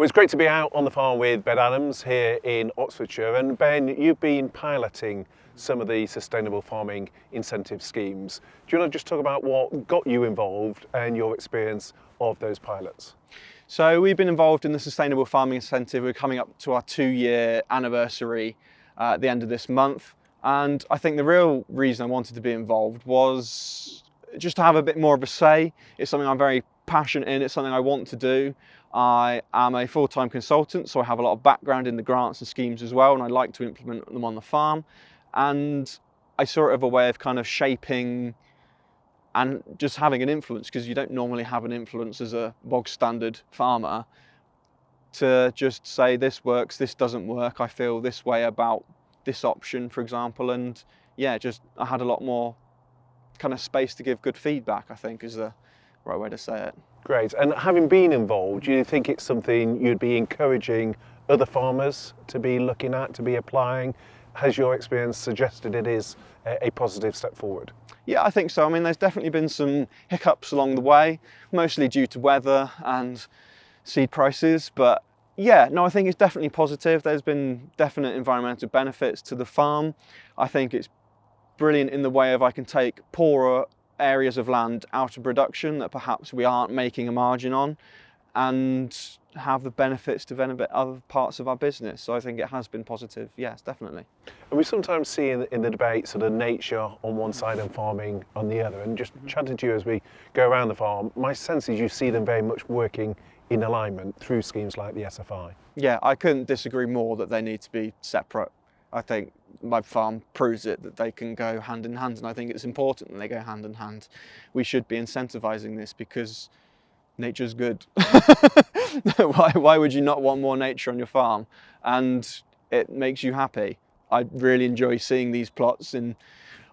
Well, it's great to be out on the farm with Ben Adams here in Oxfordshire. And Ben, you've been piloting some of the sustainable farming incentive schemes. Do you want to just talk about what got you involved and your experience of those pilots? So we've been involved in the Sustainable Farming Incentive. We're coming up to our 2-year anniversary at the end of this month. And I think the real reason I wanted to be involved was just to have a bit more of a say. It's something I'm very passionate in. It's something I want to do. I am a full-time consultant, so I have a lot of background in the grants and schemes as well, and I like to implement them on the farm. And I saw it as a way of kind of shaping and just having an influence, because you don't normally have an influence as a bog standard farmer, to just say this works, this doesn't work, I feel this way about this option, for example. And yeah, just I had a lot more kind of space to give good feedback, I think is the right way to say it. Great. And having been involved, do you think it's something you'd be encouraging other farmers to be looking at, to be applying? Has your experience suggested it is a positive step forward? Yeah, I think so. I mean, there's definitely been some hiccups along the way, mostly due to weather and seed prices. But yeah, no, I think it's definitely positive. There's been definite environmental benefits to the farm. I think it's brilliant in the way of I can take poorer areas of land out of production that perhaps we aren't making a margin on, and have the benefits to benefit other parts of our business. So I think it has been positive, yes, definitely. And we sometimes see in the debate sort of nature on one side and farming on the other. And just chatting to you as we go around the farm, my sense is you see them very much working in alignment through schemes like the SFI. Yeah, I couldn't disagree more that they need to be separate. I think my farm proves it, that they can go hand in hand, and I think it's important that they go hand in hand. We should be incentivizing this because nature's good. Why would you not want more nature on your farm? And it makes you happy. I really enjoy seeing these plots, and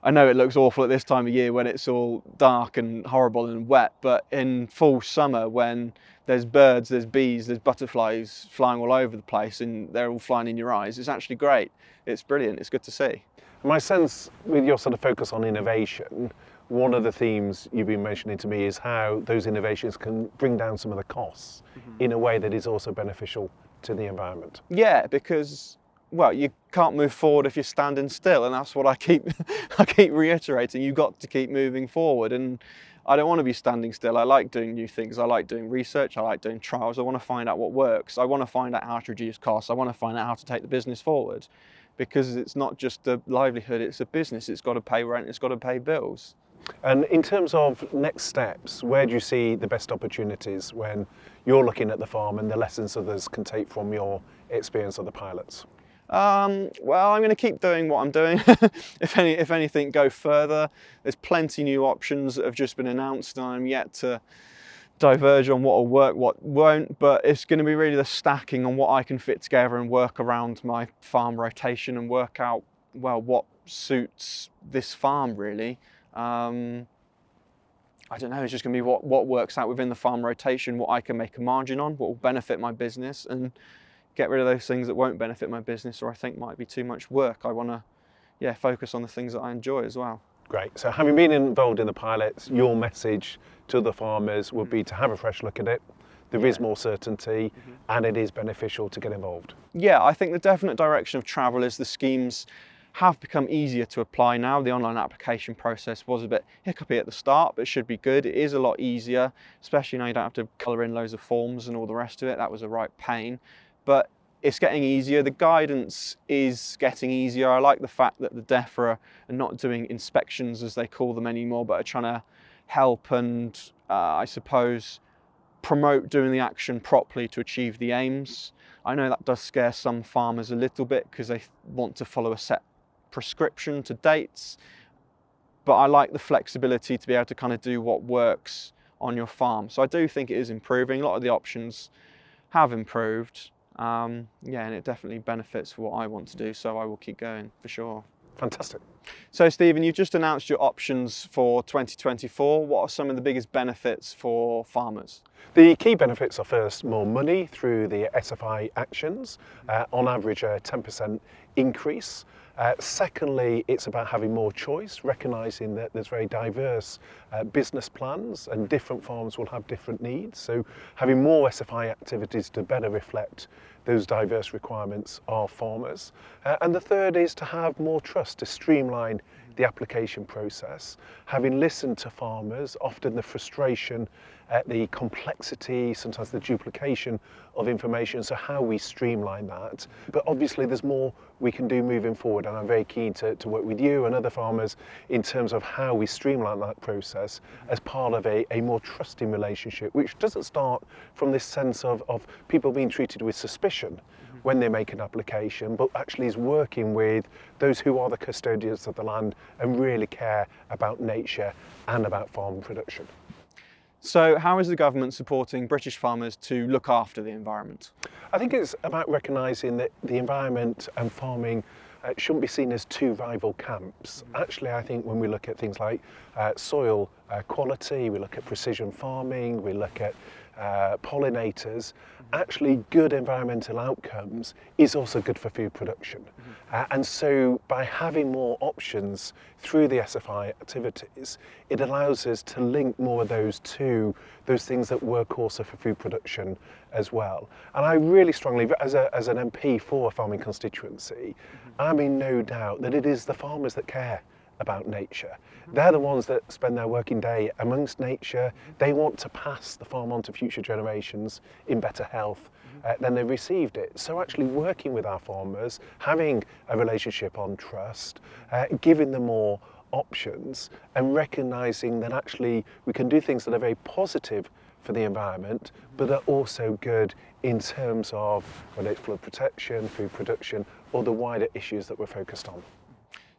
I know it looks awful at this time of year when it's all dark and horrible and wet, but in full summer when there's birds, there's bees, there's butterflies flying all over the place and they're all flying in your eyes, it's actually great. It's brilliant, it's good to see. My sense with your sort of focus on innovation, one of the themes you've been mentioning to me is how those innovations can bring down some of the costs in a way that is also beneficial to the environment. Yeah, because, well, you can't move forward if you're standing still, and that's what I keep reiterating. You've got to keep moving forward, and I don't want to be standing still. I like doing new things. I like doing research. I like doing trials. I want to find out what works. I want to find out how to reduce costs. I want to find out how to take the business forward, because it's not just a livelihood, it's a business. It's got to pay rent, it's got to pay bills. And in terms of next steps, where do you see the best opportunities when you're looking at the farm and the lessons others can take from your experience of the pilots? Well, I'm going to keep doing what I'm doing. If anything, go further. There's plenty new options that have just been announced, and I'm yet to diverge on what will work, what won't, but it's going to be really the stacking on what I can fit together and work around my farm rotation and work out, well, what suits this farm really. I don't know, it's just going to be what works out within the farm rotation, what I can make a margin on, what will benefit my business, and get rid of those things that won't benefit my business or I think might be too much work. I want to focus on the things that I enjoy as well. Great. So having been involved in the pilots, your message to the farmers would be to have a fresh look at it. There is more certainty and it is beneficial to get involved. Yeah, I think the definite direction of travel is the schemes have become easier to apply now. The online application process was a bit hiccupy at the start, but it should be good. It is a lot easier, especially now you don't have to colour in loads of forms and all the rest of it. That was a right pain. But it's getting easier. The guidance is getting easier. I like the fact that the DEFRA are not doing inspections, as they call them anymore, but are trying to help and, I suppose, promote doing the action properly to achieve the aims. I know that does scare some farmers a little bit because they want to follow a set prescription to dates, but I like the flexibility to be able to kind of do what works on your farm. So I do think it is improving. A lot of the options have improved. And it definitely benefits for what I want to do, so I will keep going for sure. Fantastic. So Stephen, you've just announced your options for 2024. What are some of the biggest benefits for farmers? The key benefits are first more money through the SFI actions, on average a 10% increase. Secondly, it's about having more choice, recognising that there's very diverse business plans, and different farms will have different needs. So having more SFI activities to better reflect those diverse requirements of farmers. And the third is to have more trust, to streamline the application process. Having listened to farmers, often the frustration at the complexity, sometimes the duplication of information, so how we streamline that. But obviously there's more we can do moving forward, and I'm very keen to work with you and other farmers in terms of how we streamline that process as part of a more trusting relationship, which doesn't start from this sense of people being treated with suspicion when they make an application, but actually is working with those who are the custodians of the land and really care about nature and about farm production. So how is the government supporting British farmers to look after the environment? I think it's about recognising that the environment and farming shouldn't be seen as two rival camps. Actually, I think when we look at things like soil quality, we look at precision farming, we look at pollinators, actually good environmental outcomes is also good for food production. And so by having more options through the SFI activities, it allows us to link more of those to those things that work also for food production as well. And I really strongly, as an MP for a farming constituency, I'm in no doubt that it is the farmers that care about nature. They're the ones that spend their working day amongst nature. They want to pass the farm on to future generations in better health than they've received it. So actually working with our farmers, having a relationship on trust, giving them more options, and recognising that actually we can do things that are very positive for the environment, but are also good in terms of whether it's flood protection, food production, or the wider issues that we're focused on.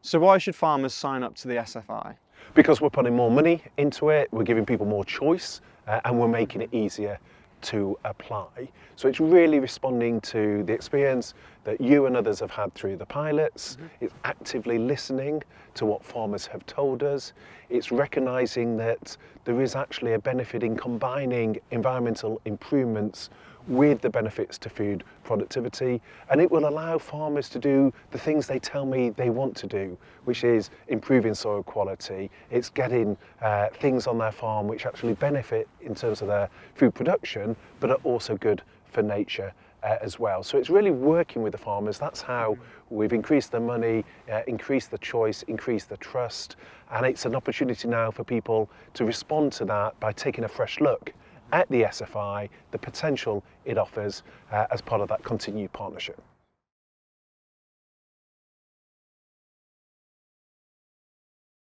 So why should farmers sign up to the SFI? Because we're putting more money into it, we're giving people more choice, and we're making it easier to apply. So it's really responding to the experience that you and others have had through the pilots. It's actively listening to what farmers have told us. It's recognising that there is actually a benefit in combining environmental improvements with the benefits to food productivity, and it will allow farmers to do the things they tell me they want to do, which is improving soil quality. It's getting things on their farm which actually benefit in terms of their food production, but are also good for nature as well. So it's really working with the farmers. That's how we've increased the money, increased the choice, increased the trust, and it's an opportunity now for people to respond to that by taking a fresh look at the SFI, the potential it offers as part of that continued partnership.